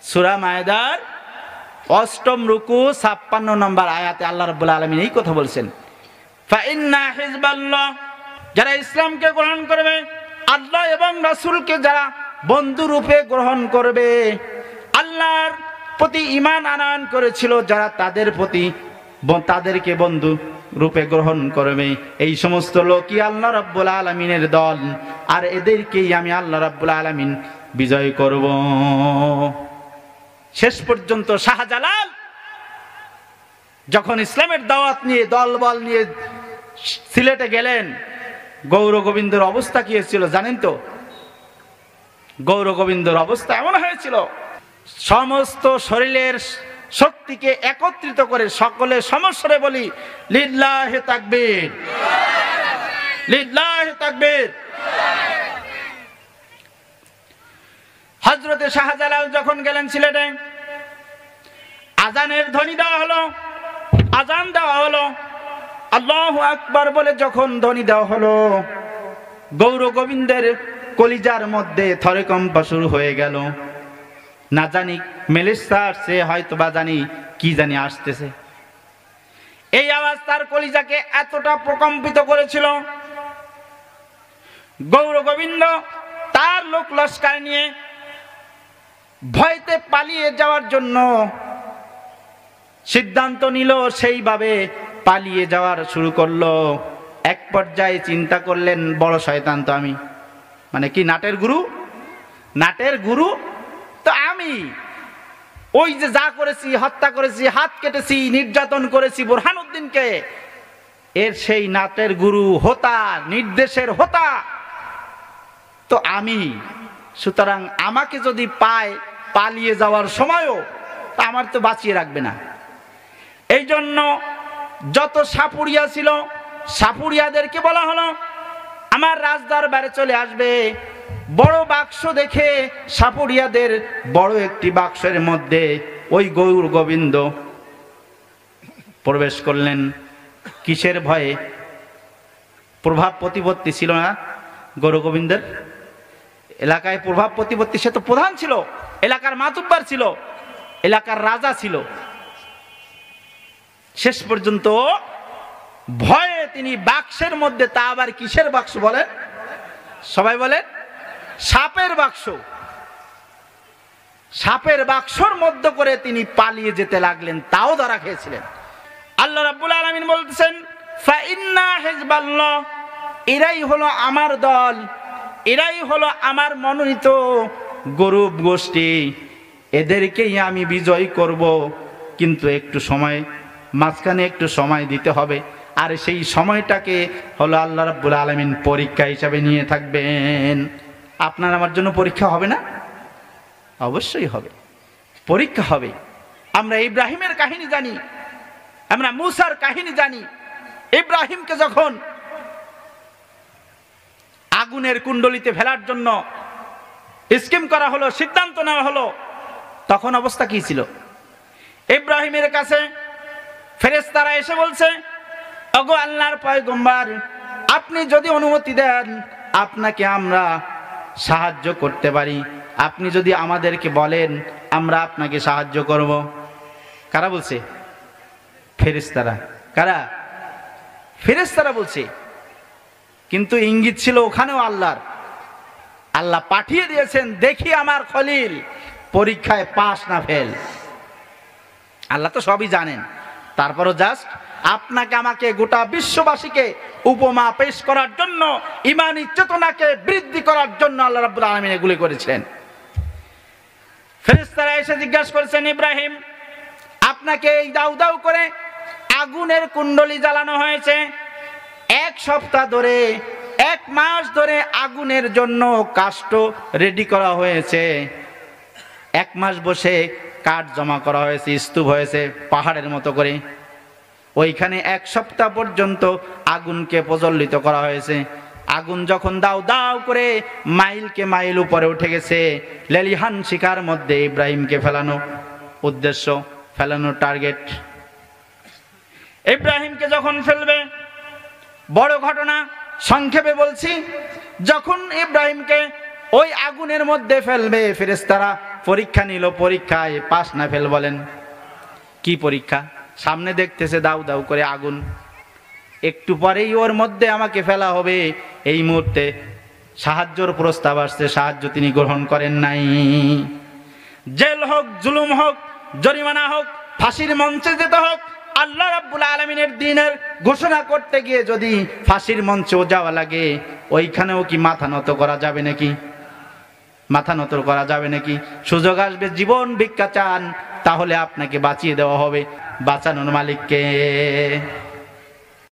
সূরা মায়েদার 8ম রুকু 56 নম্বর আয়াতে আল্লাহ রাব্বুল আলামিন এই কথা বলছেন, ফা ইন্না হিজবাল্লাহ, যারা ইসলামকে গ্রহণ করবে, আল্লাহ এবং রাসূলকে যারা বন্ধু রূপে গ্রহণ করবে, আল্লাহর প্রতি ঈমান আনয়ন করেছিল যারা, তাদেরকে বন্ধু রূপে গ্রহণ করবে, এই সমস্ত লোকই আল্লাহ রাব্বুল আলামিনের দল, আর এদেরকেই আমি আল্লাহ রাব্বুল আলামিন বিজয় করব। শেষ পর্যন্ত শাহজালাল যখন ইসলামের দাওয়াত নিয়ে দলবল নিয়ে সিলেটে গেলেন, গৌর গোবিন্দর অবস্থা কি হয়েছিল জানেন তো? গৌর গোবিন্দর অবস্থা এমন হয়েছিল, সমস্ত শরীরের শক্তিকে একত্রিত করে সকলে সমস্বরে বলি, লিল্লাহি তাকবীর, লিল্লাহি তাকবীর। হযরতে শাহজালাল যখন গেলেন সিলেটে, আজানের ধ্বনি দেওয়া হলো, আজান দেওয়া হলো, আল্লাহু আকবার বলে যখন ধ্বনি দেওয়া হলো, গৌর গোবিন্দের কলিজার মধ্যে থরে কম্পা শুরু হয়ে গেল। না জানি মেলেসা আসছে, হয়তো বা জানি কি জানি আসতেছে। এই আওয়াজ তার কলিজাকে এতটা প্রকম্পিত করেছিল, গৌর গোবিন্দ তার লোক লস্কর নিয়ে ভয়তে পালিয়ে যাওয়ার জন্য সিদ্ধান্ত নিল, সেইভাবে পালিয়ে যাওয়ার শুরু করলো। এক পর্যায়ে চিন্তা করলেন, বড় শয়তান তো আমি, মানে কি নাটের গুরু, নাটের গুরু তো আমি, ওই যে যা করেছি, হত্যা করেছি, হাত কেটেছি, নির্যাতন করেছি বুরহানুদ্দিনকে, এর সেই নাটের গুরু, হোতা, নির্দেশের হোতা তো আমি। সুতরাং আমাকে যদি পায় পালিয়ে যাওয়ার সময়ও, তা আমার তো বাঁচিয়ে রাখবে না। এই জন্য যত সাপুরিয়া ছিল, সাপুরিয়াদেরকে বলা হলো আমার রাজদরবারে চলে আসবে। বড় বাক্স দেখে সাপুরিয়াদের বড় একটি বাক্সের মধ্যে ওই গৌর গোবিন্দ প্রবেশ করলেন। কিসের ভয়ে? প্রভাব প্রতিপত্তি ছিল না গৌর গোবিন্দের এলাকায়, প্রভাব প্রতিপত্তি, সে তো প্রধান ছিল, এলাকার মাতুব্বার ছিল, এলাকার রাজা ছিল। শেষ পর্যন্ত ভয়ে তিনি বাক্সের মধ্যে, তা আবার কিসের বাক্স বলেন সবাই বলেন? সাপের বাক্স, সাপের বাক্সর মধ্য করে তিনি পালিয়ে যেতে লাগলেন, তাও ধরা খেয়েছিলেন। আল্লাহ রাব্বুল আলামিন বলতেছেন, ফা ইন্না হিজবাল্লাহ, এরাই হলো আমার দল, এরাই হলো আমার মনোনীত গরুব গোষ্ঠী, এদেরকেই আমি বিজয় করব। কিন্তু একটু সময়, মাঝখানে একটু সময় দিতে হবে, আর সেই সময়টাকে হলো আল্লাহ রাব্বুল আলামিন পরীক্ষা হিসাবে নিয়ে থাকবেন। আপনার আমার জন্য পরীক্ষা হবে না? অবশ্যই হবে, পরীক্ষা হবে। আমরা ইব্রাহিমের কাহিনী জানি, আমরা মুসার কাহিনী জানি। ইব্রাহিমকে যখন আগুনের কুণ্ডলিতে ফেলার জন্য স্কিম করা হলো, সিদ্ধান্ত নেওয়া হলো, তখন অবস্থা কি ছিল? ইব্রাহিমের কাছে ফেরেশতারা এসে বলছে, ওগো আল্লাহর পয়গম্বর, আপনি যদি অনুমতি দেন আপনাকে আমরা সাহায্য করতে পারি, আপনি যদি আমাদেরকে বলেন আমরা আপনাকে সাহায্য করব। কারা বলছে? ফেরেশতারা। কারা? ফেরেশতারা বলছে। কিন্তু ইঙ্গিত ছিল ওখানেও আল্লাহর, আল্লাহ পাঠিয়ে দিয়েছেন, দেখি আমার খলিল পরীক্ষায় পাস না ফেল। আল্লাহ তো সবই জানেন, তারপরও জাস্ট আপনাকে আমাকে গোটা বিশ্ববাসীকে উপমা পেশ করার জন্য, ঈমানি চেতনাকে বৃদ্ধি করার জন্য আল্লাহ রাব্বুল আলামিন এগুলি করেছেন। ফেরেশতারা এসে জিজ্ঞাসা করেছেন, ইব্রাহিম আপনাকে এই দাউ দাউ করে আগুনের কুণ্ডলী জ্বালানো হয়েছে, এক সপ্তাহ ধরে, এক মাস ধরে আগুনের জন্য কাষ্ঠ রেডি করা হয়েছে, এক মাস বসে কাঠ জমা করা হয়েছে, স্তূপ হয়েছে পাহাড়ের মতো করে, ওইখানে এক সপ্তাহ পর্যন্ত আগুনকে প্রজ্বলিত করা হয়েছে। আগুন যখন দাউ দাউ করে মাইলকে মাইল উপরে উঠে গেছে, লেলিহান শিকার মধ্যে ইব্রাহিমকে ফেলানো উদ্দেশ্য, ফেলানো টার্গেট। ইব্রাহিমকে যখন ফেলবে, বড় ঘটনা সংক্ষেপে বলছি, যখন ইব্রাহিমকে ওই আগুনের মধ্যে ফেলবে, ফেরেশতারা পরীক্ষা নিল, পরীক্ষায় পাস না ফেল বলেন? কি পরীক্ষা? সামনে দেখতেছে দাউ দাউ করে আগুন, একটু পরেই ওর মধ্যে আমাকে ফেলা হবে। এই মুহূর্তে সাহায্যের প্রস্তাব আসছে, সাহায্য তিনি গ্রহণ করেন নাই। জেল হোক, জুলুম হোক, জরিমানা হোক, ফাঁসির মঞ্চে যেতে হোক, আল্লাহ রাব্বুল আলামিনের দ্বীনের ঘোষণা করতে গিয়ে যদি ফাঁসির মঞ্চেও যাওয়া লাগে, ওইখানেও কি মাথা নত করা যাবে নাকি? মাথা নত করা যাবে নাকি? সুযোগ আসবে, জীবন ভিক্ষা চান, তাহলে আপনাকে বাঁচিয়ে দেওয়া হবে। বাঁচানোর মালিককে।